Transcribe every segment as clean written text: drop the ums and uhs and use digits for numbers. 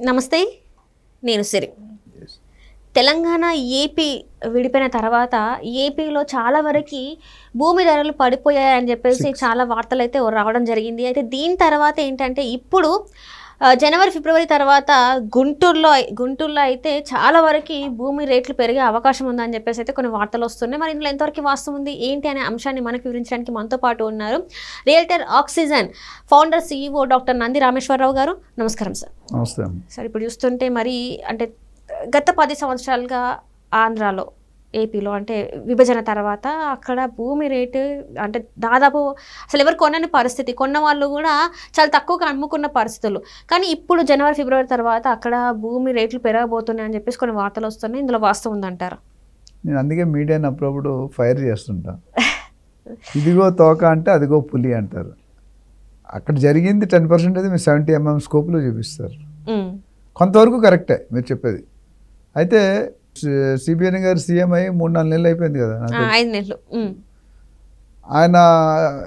నమస్తే, నేను సిరి. తెలంగాణ ఏపీ విడిపోయిన తర్వాత ఏపీలో చాలా వరకు భూమి ధరలు పడిపోయాయని చెప్పేసి చాలా వార్తలు అయితే రావడం జరిగింది. అయితే దీని తర్వాత ఏంటంటే ఇప్పుడు జనవరి ఫిబ్రవరి తర్వాత గుంటూరులో అయితే చాలా వరకు భూమి రేట్లు పెరిగే అవకాశం ఉందని చెప్పేసి అయితే కొన్ని వార్తలు వస్తున్నాయి. మరి ఇందులో ఎంతవరకు వాస్తవం ఉంది ఏంటి అనే అంశాన్ని మనకు వివరించడానికి మనతో పాటు ఉన్నారు realtor oxygen founder CEO doctor Nandi Rameshwar Rao గారు. నమస్కారం సార్. నమస్తే సార్, ఇప్పుడు చూస్తుంటే మరి అంటే గత 10 సంవత్సరాలుగా ఆంధ్రాలో ఏపీలో అంటే విభజన తర్వాత అక్కడ భూమి రేటు అంటే దాదాపు అసలు ఎవరు కొనని పరిస్థితి, కొన్న వాళ్ళు కూడా చాలా తక్కువగా అమ్ముకున్న పరిస్థితులు. కానీ ఇప్పుడు జనవరి ఫిబ్రవరి తర్వాత అక్కడ భూమి రేట్లు పెరగబోతున్నాయి అని చెప్పేసి కొన్ని వార్తలు వస్తున్నాయి. ఇందులో వాస్తవం ఉందంటారు? నేను అందుకే మీడియాని అప్పుడప్పుడు ఫైర్ చేస్తుంటా. ఇదిగో తోక అంటే అదిగో పులి అంటారు. అక్కడ జరిగింది 10% మీరు 70mm స్కోప్లో చూపిస్తారు. కొంతవరకు కరెక్టే మీరు చెప్పేది. అయితే సిబిఎన్ గారు సీఎం అయ్యి 3-4 నెలలు అయిపోయింది కదా. 5 నెలలు. ఆయన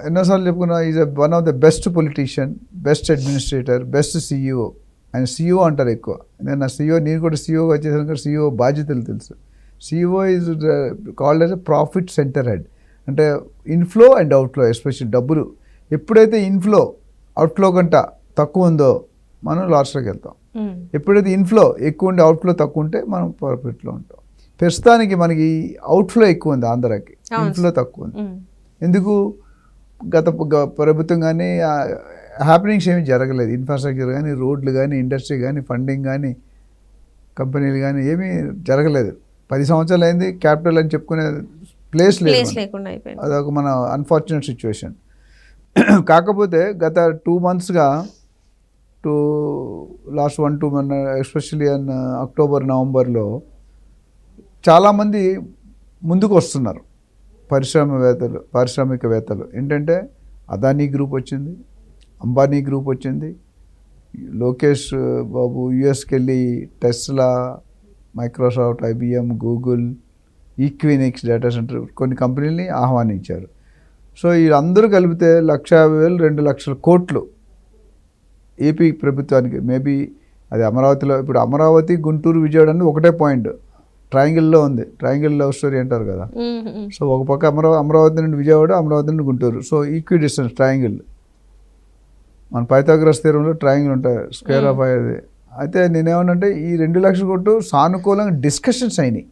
ఎన్నోసార్లు చెప్పుకున్నా is one of the best politician, best administrator, best CEO. ఆయన CEO అంటారు ఎక్కువ. నేను CEO, నేను కూడా CEOగా వచ్చేసాను కదా, CEO బాధ్యతలు తెలుసు. CEO is called as a profit centre head. అంటే ఇన్ఫ్లో అండ్ అవుట్ఫ్లో, ఎస్పెషల్లీ డబ్బులు ఎప్పుడైతే ఇన్ఫ్లో అవుట్ఫ్లో కంట తక్కువ ఉందో మనం లాస్ట్లోకి వెళ్తాం. ఎప్పుడైతే ఇన్ఫ్లో ఎక్కువ ఉండి అవుట్ఫ్లో తక్కువ ఉంటే మనం ప్రాఫిట్లో ఉంటాం. ప్రస్తుతానికి మనకి అవుట్ఫ్లో ఎక్కువ ఉంది, ఆంధ్రాకి ఇన్ఫ్లో తక్కువ ఉంది. ఎందుకు? గత ప్రభుత్వం కానీ హ్యాపెనింగ్స్ ఏమీ జరగలేదు. ఇన్ఫ్రాస్ట్రక్చర్ కానీ, రోడ్లు కానీ, ఇండస్ట్రీ కానీ, ఫండింగ్ కానీ, కంపెనీలు కానీ ఏమీ జరగలేదు. 10 సంవత్సరాలు అయింది. క్యాపిటల్ అని చెప్పుకునే ప్లేస్ లేదు. అదొక మన అన్ఫార్చునేట్ సిచ్యువేషన్. కాకపోతే గత 2 monthsగా to last 1-2 months especially in October నవంబర్లో చాలామంది ముందుకు వస్తున్నారు. పారిశ్రామికవేత్తలు ఏంటంటే అదానీ గ్రూప్ వచ్చింది, అంబానీ గ్రూప్ వచ్చింది, లోకేష్ బాబు యుఎస్కి వెళ్ళి Tesla, Microsoft, IBM, Google, Equinix data center కొన్ని కంపెనీలని ఆహ్వానించారు. సో వీళ్ళందరూ కలిపితే 1,50,000 2 లక్షల కోట్లు ఏపీ ప్రభుత్వానికి. మేబీ అది అమరావతిలో, ఇప్పుడు అమరావతి, గుంటూరు, విజయవాడ అనేది ఒకటే పాయింట్, ట్రయాంగిల్లో ఉంది. ట్రయాంగిల్ లవ్ స్టోరీ అంటారు కదా. సో ఒక పక్క అమరావతి నుండి విజయవాడ, అమరావతి నుండి Guntur. So equi distance triangle. మన పైథాగరస్ థియరంలో ట్రయాంగిల్ ఉంటాయి, స్క్వేర్ ఆఫ్ అది. అయితే నేనేమనంటే ఈ 2 లక్షల కోట్లు సానుకూలంగా డిస్కషన్స్ అయినాయి.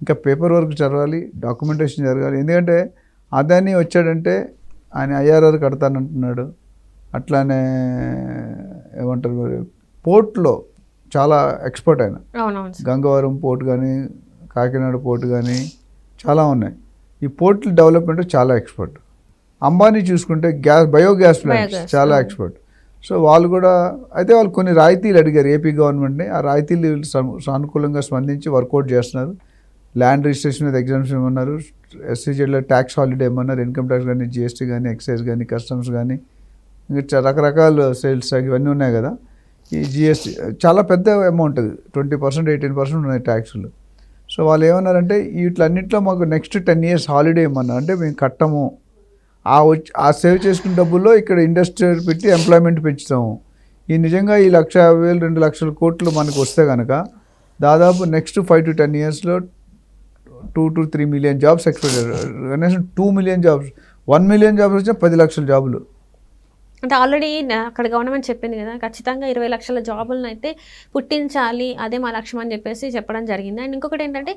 ఇంకా పేపర్ వర్క్ జరగాలి, డాక్యుమెంటేషన్ జరగాలి. ఎందుకంటే అదానీ వచ్చాడంటే ఆయన IRR కడతానంటున్నాడు. అట్లానే ఏమంటారు మరి పోర్ట్లో చాలా ఎక్స్పర్ట్ ఆయన. గంగవరం పోర్ట్ కానీ, కాకినాడ పోర్ట్ కానీ చాలా ఉన్నాయి. ఈ పోర్ట్ల డెవలప్మెంట్ చాలా ఎక్స్పర్ట్. అంబానీ చూసుకుంటే బయోగ్యాస్ ప్లాంట్స్ చాలా ఎక్స్పర్ట్. సో వాళ్ళు కూడా అయితే వాళ్ళు కొన్ని రాయితీలు అడిగారు ఏపీ గవర్నమెంట్ని. ఆ రాయితీలు సానుకూలంగా స్పందించి వర్కౌట్ చేస్తున్నారు. ల్యాండ్ రిజిస్ట్రేషన్ మీద ఎగ్జామ్షన్ ఇవ్వన్నారు, SEZలో ట్యాక్స్ హాలిడే ఇవ్వన్నారు, ఇన్కమ్ ట్యాక్స్ కానీ, GST కానీ, ఎక్సైజ్ కానీ, కస్టమ్స్ కానీ, ఇంకా రకరకాల సేల్స్ ట్యాక్స్ ఇవన్నీ ఉన్నాయి కదా. ఈ GST చాలా పెద్ద అమౌంట్, అది 20% 18% ఉన్నాయి ట్యాక్సులు. సో వాళ్ళు ఏమన్నారంటే వీటిలన్నింటిలో మాకు నెక్స్ట్ 10 years హాలిడే ఇవ్వమన్నారు. అంటే మేము కట్టము, ఆ సేవ్ చేసుకున్న డబ్బుల్లో ఇక్కడ ఇండస్ట్రీ పెట్టి ఎంప్లాయ్మెంట్ పెంచుతాము. ఈ నిజంగా ఈ 1,50,000 2 లక్షల కోట్లు మనకు వస్తే కనుక దాదాపు next 5 to 10 yearsలో 2 to 3 million jobs expect. కనీసం 2 million జాబ్స్, 1 million జాబ్స్ వచ్చినా 10 లక్షల జాబులు. అంటే ఆల్రెడీ అక్కడ గవర్నమెంట్ చెప్పింది కదా, ఖచ్చితంగా 20 లక్షల జాబులను అయితే పుట్టించాలి, అదే మా లక్ష్యం అని చెప్పేసి చెప్పడం జరిగింది. అండ్ ఇంకొకటి ఏంటంటే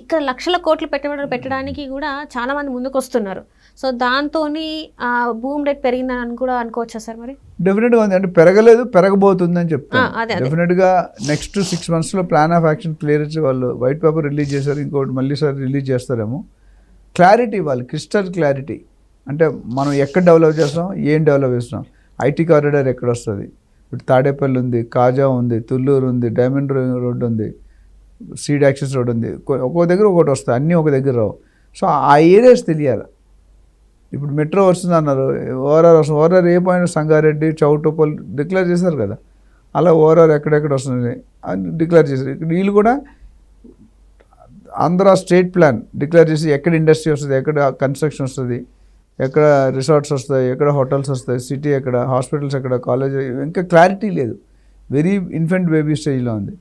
ఇక్కడ లక్షల కోట్లు పెట్టుబడులు పెట్టడానికి కూడా చాలామంది ముందుకు వస్తున్నారు. సో దాంతో భూమి రేట్ పెరిగిందని కూడా అనుకోవచ్చా సార్? మరి డెఫినెట్గా ఉంది. అంటే పెరగలేదు, పెరగబోతుందని చెప్తాను. డెఫినెట్గా నెక్స్ట్ 6 monthsలో ప్లాన్ ఆఫ్ యాక్షన్ క్లియర్ ఇచ్చి వాళ్ళు వైట్ పేపర్ రిలీజ్ చేశారు. ఇంకోటి మళ్ళీ సార్ రిలీజ్ చేస్తారేమో. క్లారిటీ ఇవ్వాలి, క్రిస్టల్ క్లారిటీ. అంటే మనం ఎక్కడ డెవలప్ చేస్తాం, ఏం డెవలప్ చేస్తున్నాం, IT కారిడార్ ఎక్కడ వస్తుంది, ఇప్పుడు తాడేపల్లి ఉంది, కాజా ఉంది, తుళ్ళూరు ఉంది, డైమండ్ రోడ్ ఉంది, సీడ్ యాక్సెస్ రోడ్ ఉంది. ఒక్కో దగ్గర ఒకటి వస్తుంది, అన్నీ ఒక దగ్గర రావు. సో ఆ ఏరియాస్ తెలియాలి. ఇప్పుడు మెట్రో వస్తుంది అన్నారు, ఓఆర్ఆర్ వస్తుంది. ఓఆర్ఆర్ ఏ పాయింట్, సంగారెడ్డి, చౌటుప్పల్ డిక్లేర్ చేశారు కదా. అలా ఓఆర్ఆర్ ఎక్కడెక్కడ వస్తుంది అని డిక్లేర్ చేశారు. వీళ్ళు కూడా ఆంధ్ర స్టేట్ ప్లాన్ డిక్లేర్ చేసి ఎక్కడ ఇండస్ట్రీ వస్తుంది, ఎక్కడ కన్స్ట్రక్షన్ వస్తుంది, ఎక్కడ రిసార్ట్స్ వస్తాయి, ఎక్కడ హోటల్స్ వస్తాయి, సిటీ ఎక్కడ, హాస్పిటల్స్ ఎక్కడ, కాలేజ్, ఇంకా క్లారిటీ లేదు. వెరీ ఇన్ఫెంట్ బేబీ స్టేజ్లో ఉంది.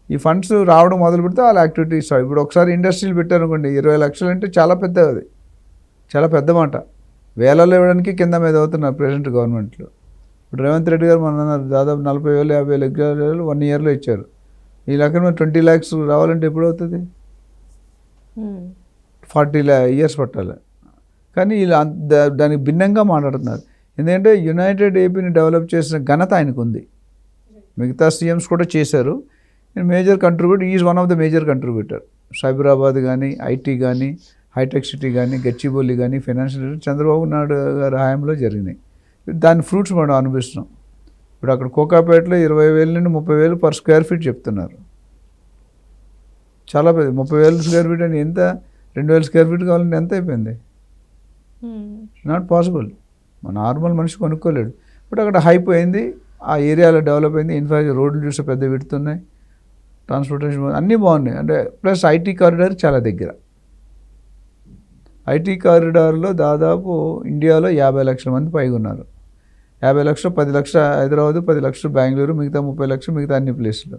ఈ ఫండ్స్ రావడం మొదలు పెడితే వాళ్ళ యాక్టివిటీస్ ఇప్పుడు ఒకసారి ఇండస్ట్రీలు పెట్టారనుకోండి 20 లక్షలు అంటే చాలా పెద్దది, చాలా పెద్ద మాట. వేలలో ఇవ్వడానికి కింద మీద అవుతున్నారు ప్రెసెంట్ గవర్నమెంట్లో. ఇప్పుడు రేవంత్ రెడ్డి గారు మన దాదాపు 40,000 50,000 ఎకరాలు 1 yearలో ఇచ్చారు. ఈ లెక్కన 20 lakhs రావాలంటే ఎప్పుడు అవుతుంది? 40 years పట్టాలి. కానీ వీళ్ళు దానికి భిన్నంగా మాట్లాడుతున్నారు. ఎందుకంటే యునైటెడ్ ఏపీని డెవలప్ చేసిన ఘనత ఆయనకు ఉంది. మిగతా సీఎంస్ కూడా చేశారు. Major contributor, is one of the major contributor. Cyberabad కానీ, ఐటీ కానీ, హైటెక్ సిటీ కానీ, గచ్చిబౌలి కానీ, ఫైనాన్షియల్ చంద్రబాబు నాయుడు గారి హయాంలో జరిగినాయి. దాని ఫ్రూట్స్ మనం అనుభవిస్తున్నాం. ఇప్పుడు అక్కడ కోకాపేటలో 20,000 నుండి 30,000 per square feet చెప్తున్నారు. చాలా పెద్ద 30,000 square feet అని ఎంత, 2,000 square feet కావాలంటే ఎంత అయిపోయింది? Not possible. మన నార్మల్ మనిషి కొనుక్కోలేడు. బట్ అక్కడ హైప్ అయింది, ఆ ఏరియాలో డెవలప్ అయింది. ఇన్ఫాక్ట్ రోడ్లు చూస్తే పెద్ద విడుతున్నాయి, ట్రాన్స్పోర్టేషన్ అన్నీ బాగున్నాయి. అంటే ప్లస్ ఐటీ కారిడార్ చాలా దగ్గర. ఐటీ కారిడార్లో దాదాపు ఇండియాలో 50 లక్షల మంది పైగా ఉన్నారు. 50 లక్షలు, 10 లక్షలు హైదరాబాదు, 10 లక్షలు బెంగళూరు, మిగతా 30 లక్షలు మిగతా అన్ని ప్లేస్లో.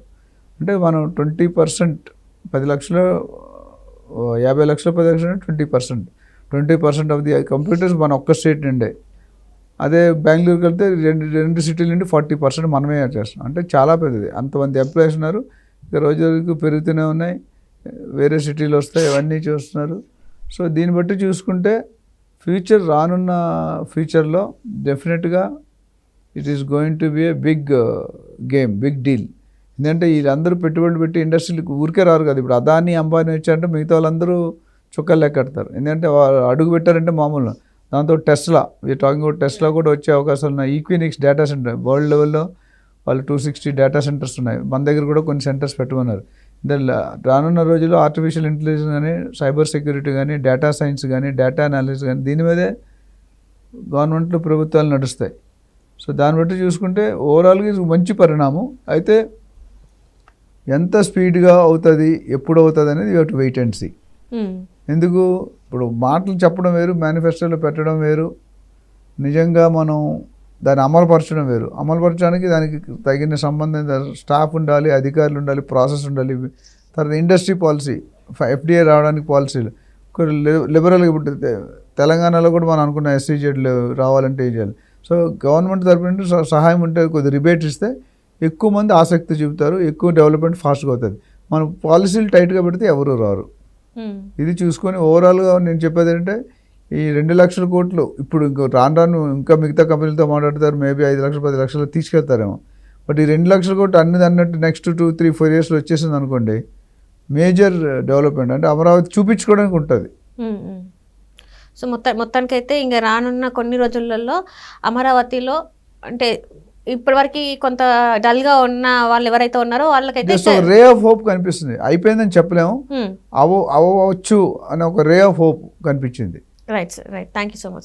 అంటే మనం 20%, 10 లక్షలు 50 లక్షలు 10 లక్షలు 20% ఆఫ్ ది కంప్యూటర్స్ మన ఒక్క స్టేట్ నుండే. అదే బెంగళూరుకి వెళ్తే రెండు సిటీల నుండి 40% మనమే చేస్తాం. అంటే చాలా పెద్దది. అంతమంది ఎంప్లాయీస్ ఉన్నారు. ఇక రోజు రోజుకు పెరుగుతూనే ఉన్నాయి. వేరే సిటీలు వస్తాయి, ఇవన్నీ చూస్తున్నారు. సో దీన్ని బట్టి చూసుకుంటే రానున్న ఫ్యూచర్లో డెఫినెట్గా it is going to be a big game, big deal. ఎందుకంటే వీళ్ళందరూ పెట్టుబడులు పెట్టి ఇండస్ట్రీలకు ఊరికే రారు కదా. ఇప్పుడు అదాని, అంబానీ వచ్చారంటే మిగతా వాళ్ళందరూ చుక్కలు లెక్కెడతారు. ఎందుకంటే వాళ్ళు అడుగు పెట్టారంటే మామూలు. దాంతో టెస్లా, టాకింగ్ అబౌట్ టెస్లా కూడా వచ్చే అవకాశాలు ఉన్నాయి. ఈక్వినిక్స్ డేటా సెంటర్ వరల్డ్ లెవెల్లో వాళ్ళు 260 డేటా సెంటర్స్ ఉన్నాయి. మన దగ్గర కూడా కొన్ని సెంటర్స్ పెట్టుకున్నారు. రానున్న రోజుల్లో ఆర్టిఫిషియల్ ఇంటెలిజెన్స్ కానీ, సైబర్ సెక్యూరిటీ కానీ, డేటా సైన్స్ కానీ, డేటా అనాలిసిస్ కానీ, దీని మీదే గవర్నమెంట్లు, ప్రభుత్వాలు నడుస్తాయి. సో దాన్ని బట్టి చూసుకుంటే ఓవరాల్గా ఇది మంచి పరిణామం. అయితే ఎంత స్పీడ్గా అవుతుంది, ఎప్పుడు అవుతుంది అనేది you have to wait and see. ఎందుకు ఇప్పుడు మాటలు చెప్పడం వేరు, మేనిఫెస్టోలో పెట్టడం వేరు, నిజంగా మనం దాన్ని అమలుపరచడం వేరు. అమలుపరచడానికి దానికి తగిన సంబంధిత స్టాఫ్ ఉండాలి, అధికారులు ఉండాలి, ప్రాసెస్ ఉండాలి. తర్వాత ఇండస్ట్రీ పాలసీ, FDI రావడానికి పాలసీలు లిబరల్గా. ఇప్పుడు తెలంగాణలో కూడా మనం అనుకున్న SEZలు రావాలంటే ఏం చేయాలి? సో గవర్నమెంట్ తరపు నుండి సహాయం ఉంటే, కొద్ది రిబేట్ ఇస్తే ఎక్కువ మంది ఆసక్తి చూపుతారు, ఎక్కువ డెవలప్మెంట్ ఫాస్ట్గా అవుతుంది. మనం పాలసీలు టైట్గా పెడితే ఎవరు రారు. ఇది చూసుకొని ఓవరాల్గా నేను చెప్పేది ఏంటంటే, ఈ 2 లక్షల కోట్లు ఇప్పుడు రాను ఇంకా మిగతా కంపెనీలతో మాట్లాడతారు. మేబీ 5 లక్షలు 10 లక్షలు తీసుకెళ్తారేమో. బట్ ఈ 2 లక్షల కోట్లు అన్నట్టు నెక్స్ట్ 2-3-4 yearsలో వచ్చేసింది అనుకోండి, మేజర్ డెవలప్మెంట్. అంటే అమరావతి చూపించుకోవడానికి ఉంటుంది. సో మొత్తానికైతే ఇంకా రానున్న కొన్ని రోజులలో అమరావతిలో అంటే ఇప్పటివరకు కొంత డల్గా ఉన్న వాళ్ళు ఎవరైతే ఉన్నారో వాళ్ళకైతే రే ఆఫ్ హోప్ కనిపిస్తుంది. అయిపోయిందని చెప్పలేము, అవ్వచ్చు అనే ఒక రే ఆఫ్ హోప్ కనిపించింది. Right sir, right. Thank you so much.